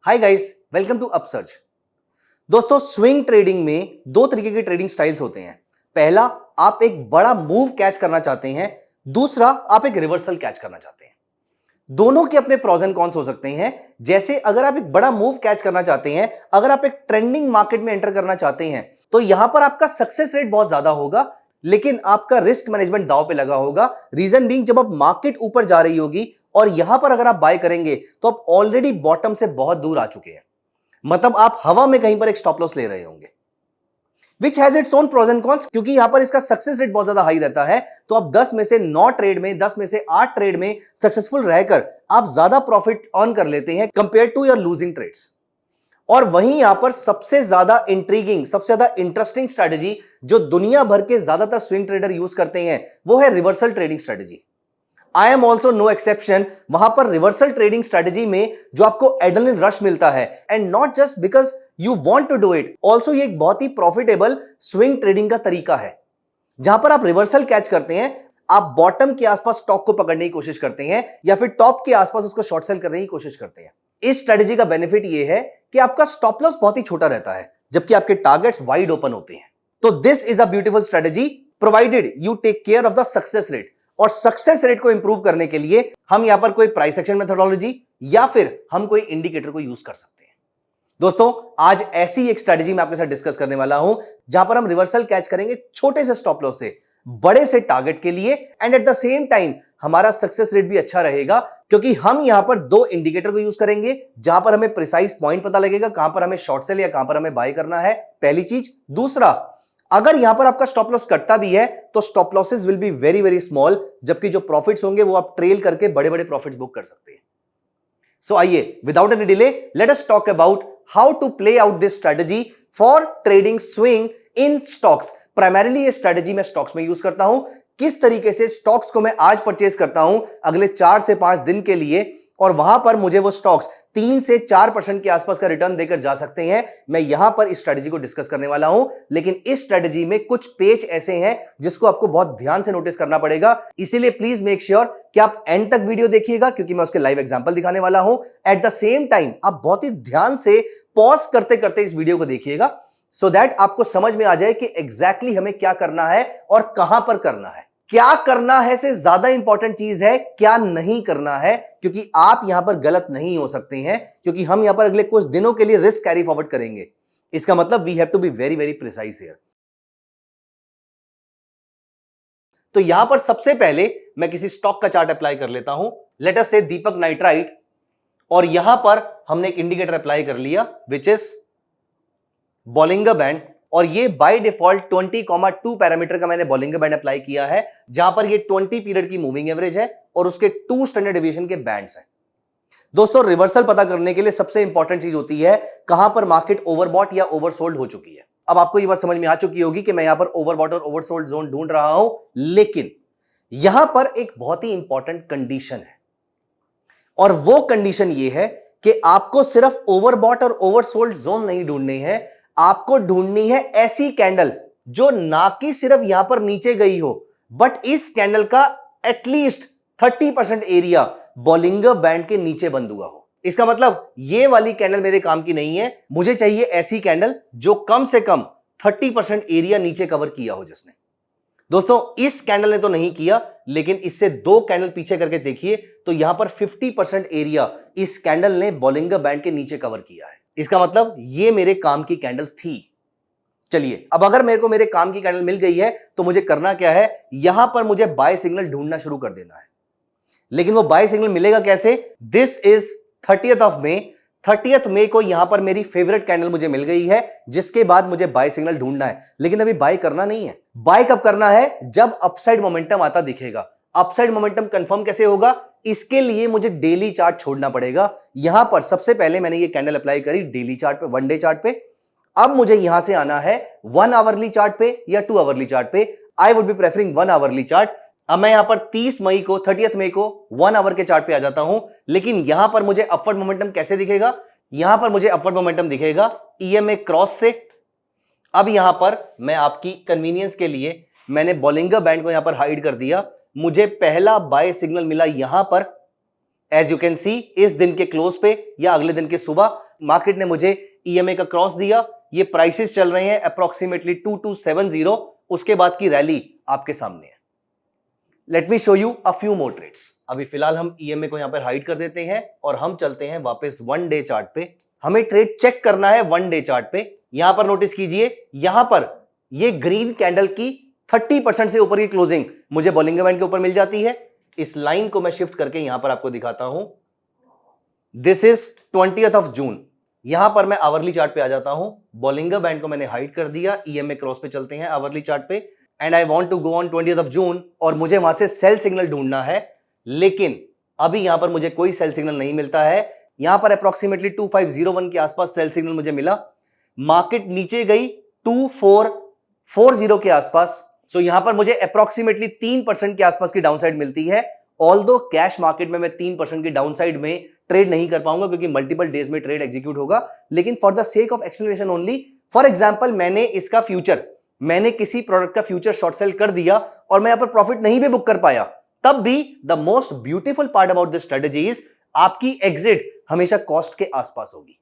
Hi guys, welcome to Upsearch. दोस्तों, swing trading में दो तरीके के ट्रेडिंग स्टाइल्स होते हैं। पहला, आप एक बड़ा मूव कैच करना चाहते हैं। दूसरा, आप एक रिवर्सल कैच करना चाहते हैं। दोनों के अपने प्रोज एंड कॉन्स हो सकते हैं। जैसे अगर आप एक बड़ा मूव कैच करना चाहते हैं, अगर आप एक ट्रेंडिंग मार्केट में एंटर करना चाहते हैं, तो यहां पर आपका सक्सेस रेट बहुत ज्यादा होगा, लेकिन आपका रिस्क मैनेजमेंट दांव पे लगा होगा। रीजन बीइंग, जब आप मार्केट ऊपर जा रही होगी और यहां पर अगर आप बाय करेंगे तो आप ऑलरेडी बॉटम से बहुत दूर आ चुके हैं। मतलब आप हवा में कहीं पर एक स्टॉप लॉस ले रहे होंगे, which has its own pros and cons, क्योंकि यहां पर इसका सक्सेस रेट बहुत ज्यादा हाई रहता है। तो आप 10 में से 9 ट्रेड में, 10 में से 8 ट्रेड में सक्सेसफुल रहकर आप ज्यादा प्रॉफिट अर्न कर लेते हैं compare to your losing trades. और वहीं यहां पर सबसे ज्यादा इंट्रीगिंग, सबसे ज्यादा इंटरेस्टिंग स्ट्रेटजी जो दुनिया भर के ज्यादातर स्विंग ट्रेडर यूज करते हैं, वो है reversal trading strategy. I am also no exception. वहां पर रिवर्सल ट्रेडिंग स्ट्रेटजी में जो आपको एड्रेनलिन रश मिलता है, and not just because you want to do it, also ये एक बहुत ही प्रॉफिटेबल स्विंग ट्रेडिंग का तरीका है। जहां पर आप रिवर्सल कैच करते हैं, आप बॉटम के आसपास स्टॉक को पकड़ने की कोशिश करते हैं या फिर टॉप के आसपास उसको शॉर्ट सेल करने की कोशिश करते हैं। इस स्ट्रेटजी का बेनिफिट यह है कि आपका स्टॉप लॉस बहुत ही छोटा रहता है, जबकि आपके टारगेट्स वाइड ओपन होते हैं। तो this is a beautiful strategy provided you take care of the success rate. और सक्सेस रेट को इंप्रूव करने के लिए हम यहां पर कोई प्राइस एक्शन मेथोडोलॉजी या फिर हम कोई इंडिकेटर को यूज कर सकते हैं। दोस्तों, आज ऐसी एक स्ट्रेटजी मैं आपके साथ डिस्कस करने वाला हूं, जहां पर हम रिवर्सल कैच करेंगे छोटे से स्टॉप लॉस से बड़े से टारगेट के लिए, and at the same time हमारा सक्सेस रेट भी अच्छा रहेगा, क्योंकि हम यहां पर दो इंडिकेटर को यूज करेंगे, जहां पर हमें प्रिसाइज पॉइंट पता लगेगा कहां पर हमें शॉर्ट सेल या कहां पर हमें बाय करना है, पहली चीज। दूसरा, अगर यहां पर आपका स्टॉप लॉस कटता भी है तो stop losses will be very very small, जबकि जो प्रॉफिट्स होंगे वो आप ट्रेल करके बड़े बड़े प्रॉफिट्स बुक कर सकते हैं। सो आइए, without any delay, let us talk about how to play out this strategy for trading swing in stocks. Primarily ये स्ट्रेटजी मैं स्टॉक्स में यूज करता हूं। किस तरीके से स्टॉक्स को मैं आज परचेज करता हूं अगले 4 से 5 दिन के लिए, और वहां पर मुझे वो स्टॉक्स 3 से 4% के आसपास का रिटर्न देकर जा सकते हैं, मैं यहां पर इस स्ट्रेटजी को डिस्कस करने वाला हूं। लेकिन इस स्ट्रेटजी में कुछ पेच ऐसे हैं जिसको आपको बहुत ध्यान से नोटिस करना पड़ेगा, इसीलिए प्लीज मेक श्योर कि आप एंड तक वीडियो देखिएगा, क्योंकि मैं उसके लाइव एग्जांपल दिखाने वाला हूं। एट द सेम टाइम आप बहुत ही ध्यान से पॉज करते करते इस वीडियो को देखिएगा, सो दैट आपको समझ में आ जाए कि एग्जैक्टली हमें क्या करना है और कहां पर करना है। क्या करना है से ज्यादा इंपॉर्टेंट चीज है क्या नहीं करना है, क्योंकि आप यहां पर गलत नहीं हो सकते हैं, क्योंकि हम यहां पर अगले कुछ दिनों के लिए रिस्क कैरी फॉरवर्ड करेंगे। इसका मतलब we have to be very very precise here. तो यहां पर सबसे पहले मैं किसी स्टॉक का चार्ट अप्लाई कर लेता हूं, लेट अस से दीपक नाइट्राइट, और यहां पर हमने एक इंडिकेटर अप्लाई कर लिया विच इज बॉलिंगर बैंड, और ये बाय डिफॉल्ट 20,2 पैरामीटर का मैंने बॉलिंगर बैंड अप्लाई किया है, जहां पर ये 20 पीरियड की मूविंग एवरेज है और उसके 2 स्टैंडर्ड डेविएशन के बैंड्स हैं। दोस्तों, रिवर्सल पता करने के लिए सबसे इंपॉर्टेंट चीज होती है कहां पर मार्केट ओवरबॉट या ओवरसोल्ड हो चुकी है। अब आपको ये बात समझ में आ चुकी होगी कि मैं यहां पर ओवरबॉट और ओवरसोल्ड जोन ढूंढ रहा हूं, लेकिन यहां पर एक बहुत ही इंपॉर्टेंट कंडीशन है, और वो कंडीशन ये है कि आपको सिर्फ ओवरबॉट और ओवरसोल्ड जोन नहीं ढूंढने हैं, आपको ढूंढनी है ऐसी कैंडल जो ना कि सिर्फ यहां पर नीचे गई हो, बट इस कैंडल का एटलीस्ट 30% एरिया बॉलिंगर बैंड के नीचे बंद हुआ हो। इसका मतलब ये वाली कैंडल मेरे काम की नहीं है, मुझे चाहिए ऐसी कैंडल जो कम से कम 30% एरिया नीचे कवर किया हो जिसने। दोस्तों, इस कैंडल ने तो नहीं किया, लेकिन इससे 2 कैंडल पीछे करके देखिए तो यहां पर 50% एरिया इस कैंडल ने बॉलिंगर बैंड के नीचे कवर किया है। इसका मतलब ये मेरे काम की कैंडल थी। चलिए, अब अगर मेरे को मेरे काम की कैंडल मिल गई है तो मुझे करना क्या है, यहां पर मुझे बाय सिग्नल ढूंढना शुरू कर देना है। लेकिन वो बाय सिग्नल मिलेगा कैसे? This is 30th of May. 30th मई को यहां पर मेरी फेवरेट कैंडल मुझे मिल गई है, जिसके बाद मुझे बाय सिग्नल ढूंढना है। लेकिन अभी बाय करना नहीं है। बाय कब करना है? जब अपसाइड मोमेंटम आता दिखेगा। अपसाइड मोमेंटम कंफर्म कैसे होगा? इसके लिए मुझे डेली चार्ट छोड़ना पड़ेगा। यहां पर सबसे पहले मैंने ये कैंडल अप्लाई करी डेली चार्ट पे, 1 डे चार्ट पे। अब मुझे यहां से आना है 1 आवरली चार्ट पे या 2 आवरली चार्ट पे। I would be preferring 1 hourly chart. अब मैं यहां पर 30 मई को, 30th मई को 1 आवर के चार्ट पे आ जाता हूं। लेकिन यहां पर मुझे अपवर्ड मोमेंटम कैसे दिखेगा? यहां पर मुझे अपवर्ड मोमेंटम दिखेगा ईएमए क्रॉस से। अब यहां पर मैं आपकी कन्वीनियंस के लिए मैंने बॉलिंगर बैंड को यहां पर हाइड कर दिया। मुझे पहला बाय सिग्नल मिला यहां पर एज यू कैन सी, इस दिन के क्लोज पे या अगले दिन के सुबह मार्केट ने मुझे ईएमए का क्रॉस दिया। ये प्राइसेस चल रहे हैं अप्रोक्सीमेटली 2270। उसके बाद की रैली आपके सामने है। Let me show you a few more trades. अभी फिलहाल हम ईएमए को यहां पर हाइड कर देते हैं और हम चलते हैं वापस वन डे चार्ट पे। हमें ट्रेड चेक करना है वन डे चार्ट पे। यहां पर नोटिस कीजिए, यहां पर ये ग्रीन कैंडल की 30% से ऊपर की क्लोजिंग मुझे बॉलिंगर बैंड के ऊपर मिल जाती है। इस लाइन को मैं शिफ्ट करके यहां पर आपको दिखाता हूं। दिस इज 20th ऑफ जून। यहां पर मैं आवरली चार्ट पे आ जाता हूं। बॉलिंगर बैंड को मैंने हाइड कर दिया। ईएमए क्रॉस पे चलते हैं आवरली चार्ट पे and I want to go on 20th of June और मुझे वहां से सेल सिग्नल ढूंढना है, लेकिन अभी यहां पर मुझे कोई सेल सिग्नल नहीं मिलता है। यहां पर अप्रोक्सीमेटली 2501 के आसपास सेल सिग्नल मुझे मिला। मार्केट नीचे गई 2440 के आसपास। सो यहां पर मुझे अप्रोक्सीमेटली 3% के आसपास की डाउनसाइड मिलती है। ऑल्दो कैश मार्केट में मैं 3% की डाउनसाइड में ट्रेड नहीं कर पाऊंगा क्योंकि मल्टीपल डेज में ट्रेड एग्जीक्यूट होगा, लेकिन for the sake of explanation only, for example मैंने किसी प्रोडक्ट का फ्यूचर शॉर्ट सेल कर दिया और मैं यहां पर प्रॉफिट नहीं भी बुक कर पाया, तब भी the most beautiful part about this strategy is आपकी एग्जिट हमेशा कॉस्ट के आसपास होगी।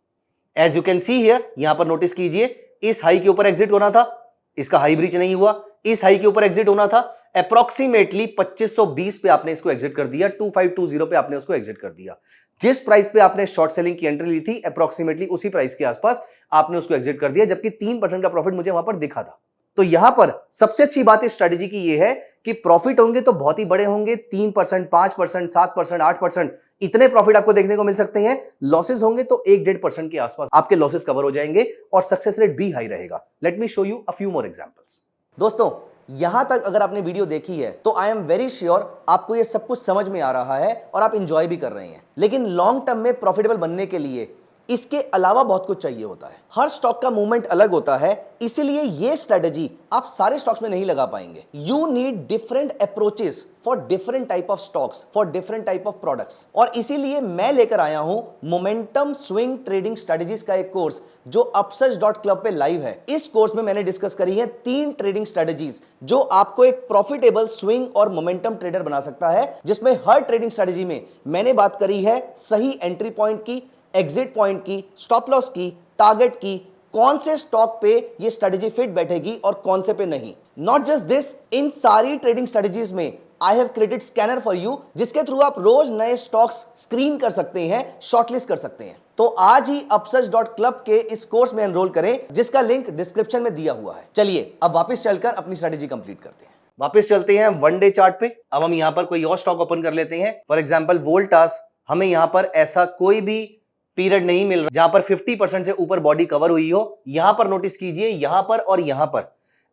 As you can see here, यहां पर नोटिस कीजिए, इस हाई के ऊपर एग्जिट होना था, इसका हाई ब्रीच नहीं हुआ। इस हाई के ऊपर एग्जिट होना था, अप्रोक्सीमेटली 2520 पे आपने इसको एग्जिट कर दिया, 2520 पे आपने उसको एग्जिट कर दिया। जिस प्राइस पे आपने शॉर्ट सेलिंग की एंट्री ली थी अप्रोक्सीमेटली उसी प्राइस के आसपास आपने उसको एग्जिट कर दिया, जबकि 3% का प्रॉफिट मुझे वहां पर दिखा था। तो यहां पर सबसे अच्छी बात इस स्ट्रेटेजी की यह है कि प्रॉफिट होंगे तो बहुत ही बड़े होंगे, 3%, 5%, 7%, 8%, इतने प्रॉफिट आपको देखने को मिल सकते हैं। लॉसेस होंगे तो 1-1.5% के आसपास आपके लॉसेस कवर हो जाएंगे और सक्सेस रेट भी हाई रहेगा। Late me show you a few more examples. दोस्तों, यहां तक अगर आपने वीडियो देखी है तो आई एम वेरी श्योर आपको यह सब कुछ समझ में आ रहा है और आप इंजॉय भी कर रहे हैं, लेकिन लॉन्ग टर्म में प्रॉफिटेबल बनने के लिए इसके अलावा बहुत कुछ चाहिए होता है। हर स्टॉक का मूवमेंट अलग होता है, इसीलिए यह स्ट्रेटेजी आप सारे स्टॉक्स में नहीं लगा पाएंगे। You need different approaches for different type of stocks, for different type of products, और इसीलिए मैं लेकर आया हूं मोमेंटम स्विंग ट्रेडिंग स्ट्रेटेजीज का एक कोर्स जो upsurge.club पे लाइव है। इस कोर्स में मैंने डिस्कस करी है 3 ट्रेडिंग स्ट्रेटेजीज जो आपको एक प्रॉफिटेबल स्विंग और मोमेंटम ट्रेडर बना सकता है, जिसमें हर ट्रेडिंग स्ट्रेटेजी में मैंने बात करी है सही एंट्री पॉइंट की, एग्जिट पॉइंट की, स्टॉप लॉस की, टारगेट की, कौन से स्टॉक पे ये स्ट्रेटेजी फिट बैठेगी और कौन से पे नहीं। नॉट जस्ट दिस, इन सारी ट्रेडिंग स्ट्रेटेजीज में I have created scanner for you, जिसके थ्रू आप रोज नए स्टॉक्स स्क्रीन कर सकते हैं, शॉर्टलिस्ट कर सकते हैं। तो आज ही upsurge.club के इस कोर्स में एनरोल करें, जिसका लिंक डिस्क्रिप्शन में दिया हुआ है। चलिए अब वापस चलकर अपनी स्ट्रेटेजी कंप्लीट करते हैं। वापस चलते हैं वन डे चार्ट पे। अब हम यहां पर कोई और स्टॉक ओपन कर लेते हैं। For example Voltas. हमें यहां पर ऐसा कोई भी पीरियड नहीं मिल रहा जहां पर 50% से ऊपर बॉडी कवर हुई हो। यहां पर नोटिस कीजिए, यहां पर और यहां पर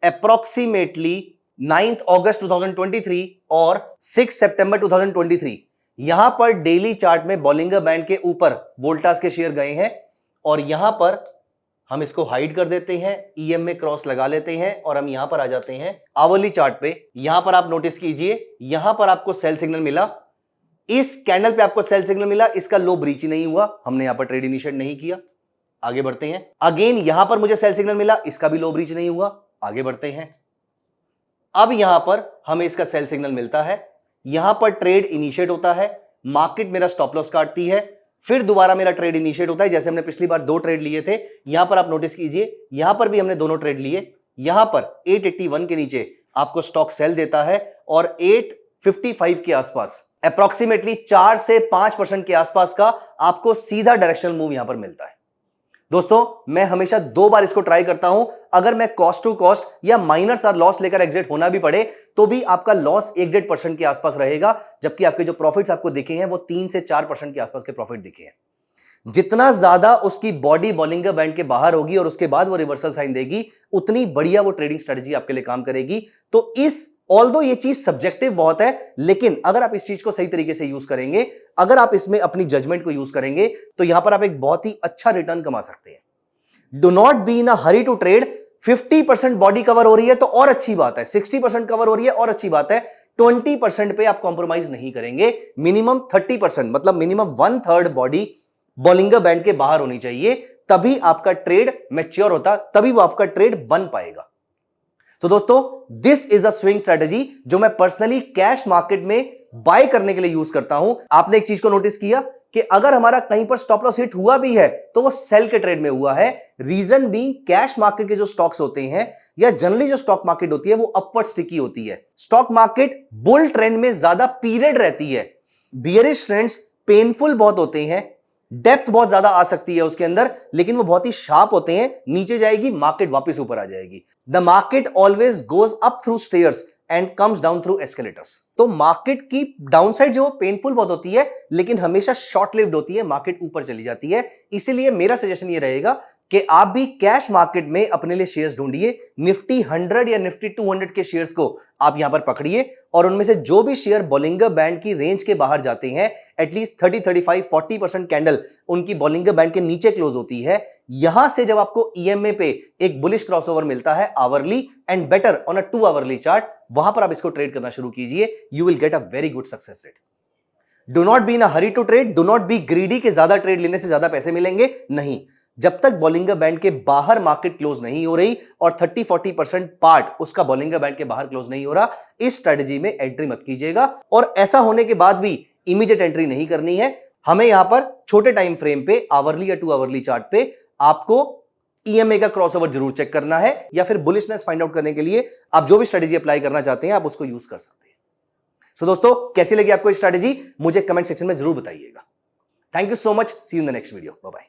अप्रोक्सीमेटली 9 अगस्त 2023 और 6 सितंबर 2023 यहां पर डेली चार्ट में बॉलिंगर बैंड के ऊपर वोल्टास के शेयर गए हैं और यहां पर हम इसको हाइड कर देते हैं, ईएमए क्रॉस लगा लेते हैं और हम यहां पर आ जाते हैं आवरली चार्ट पे। यहां पर आप नोटिस कीजिए, यहां पर आपको सेल सिग्नल मिला, इस कैंडल पे आपको सेल सिग्नल मिला, इसका लो ब्रीच ही नहीं हुआ, हमने यहां पर ट्रेड इनिशिएट नहीं किया। आगे बढ़ते हैं। अगेन यहां पर मुझे सेल सिग्नल मिला, इसका भी लो ब्रीच नहीं हुआ। आगे बढ़ते हैं। अब यहां पर हमें इसका सेल सिग्नल मिलता है, यहां पर ट्रेड इनिशिएट होता है, मार्केट मेरा स्टॉप लॉस काटती है, फिर दोबारा मेरा ट्रेड इनिशिएट होता है। जैसे हमने पिछली बार 2 ट्रेड लिए थे, यहां पर आप नोटिस कीजिए, यहां पर भी हमने दोनों ट्रेड लिए। यहां पर 881 के नीचे आपको स्टॉक सेल देता है और 855 के आसपास अप्रोक्सीमेटली 4 से 5% के आसपास का आपको सीधा डायरेक्शनल मूव यहां पर मिलता है। दोस्तों, मैं हमेशा 2 बार इसको ट्राई करता हूं। अगर मैं कॉस्ट टू कॉस्ट या माइनर सा लॉस लेकर एग्जिट होना भी पड़े तो भी आपका लॉस 1-1.5% के आसपास रहेगा, जबकि आपके जो प्रॉफिट्स आपको दिखे हैं वो 3 से 4% के आसपास के प्रॉफिट दिखे हैं। जितना ज्यादा उसकी बॉडी बॉलिंगर बैंड के बाहर होगी और उसके बाद वो रिवर्सल साइन देगी, उतनी बढ़िया वो ट्रेडिंग स्ट्रेटजी आपके लिए काम करेगी। तो इस ऑल्दो ये चीज सब्जेक्टिव बहुत है, लेकिन अगर आप इस चीज को सही तरीके से यूज करेंगे, अगर आप इसमें अपनी जजमेंट को यूज करेंगे, तो यहां पर आप एक बहुत ही अच्छा रिटर्न कमा सकते हैं। Do not be in a hurry to trade. 50% body cover हो रही है तो और अच्छी बात है, 60% कवर हो रही है और अच्छी बात है, 20% पे आप कॉम्प्रोमाइज नहीं करेंगे। मिनिमम 30%, मतलब मिनिमम 1/3 बॉडी बॉलिंगर बैंड के बाहर होनी चाहिए, तभी आपका ट्रेड मैच्योर होता, तभी वो आपका ट्रेड बन पाएगा। तो दोस्तों, this is a swing strategy जो मैं पर्सनली कैश मार्केट में बाय करने के लिए यूज करता हूं। आपने एक चीज को नोटिस किया कि अगर हमारा कहीं पर स्टॉप लॉस हिट हुआ भी है तो वो सेल के ट्रेड में हुआ है। रीजन भी कैश मार्केट के जो स्टॉक्स होते हैं या जनरली जो स्टॉक मार्केट होती है वो अपवर्ड स्टिकी होती है। स्टॉक मार्केट बुल ट्रेंड में ज्यादा पीरियड रहती है, बियरिश ट्रेंड्स पेनफुल बहुत होते हैं, डेप्थ बहुत ज्यादा आ सकती है उसके अंदर, लेकिन वो बहुत ही शार्प होते हैं। नीचे जाएगी मार्केट वापस ऊपर आ जाएगी। The market always goes up through stairs and comes down through escalators. तो मार्केट की डाउनसाइड जो पेनफुल बहुत होती है लेकिन हमेशा शॉर्ट लिव्ड होती है, मार्केट ऊपर चली जाती है। इसीलिए मेरा सजेशन ये रहेगा कि आप भी कैश मार्केट में अपने लिए शेयर्स ढूंढिए। निफ्टी 100 या निफ्टी 200 के शेयर्स को आप यहां पर पकड़िए और उनमें से जो भी शेयर बॉलिंगर बैंड की रेंज के बाहर जाते हैं, एटलीस्ट 30, 35, 40% कैंडल उनकी बॉलिंगर बैंड के नीचे क्लोज होती है, यहां से जब आपको ईएमए पे एक बुलिश क्रॉसओवर मिलता है hourly and better on a 2 hourly chart, वहां पर आप इसको ट्रेड करना शुरू कीजिए। You will get a very good success rate. Do not be in a hurry to trade, do not be greedy के ज्यादा ट्रेड लेने से ज्यादा पैसे मिलेंगे, नहीं। जब तक बॉलिंगर बैंड के बाहर मार्केट क्लोज नहीं हो रही और 30-40% पार्ट उसका बॉलिंगर बैंड के बाहर क्लोज नहीं हो रहा, इस स्ट्रेटजी में एंट्री मत कीजिएगा। और ऐसा होने के बाद भी इमीडिएट एंट्री नहीं करनी है। हमें यहां पर छोटे टाइम फ्रेम पे आवरली या 2 आवरली चार्ट पे आपको ईएमए का क्रॉसओवर जरूर चेक करना है, या फिर बुलिशनेस फाइंड आउट करने के लिए आप जो भी स्ट्रेटजी अप्लाई करना चाहते हैं आप उसको यूज कर सकते हैं। सो दोस्तों, कैसी लगी आपको स्ट्रेटजी मुझे कमेंट सेक्शन में जरूर बताइएगा। Thank you so much, see you in the next video, bye bye.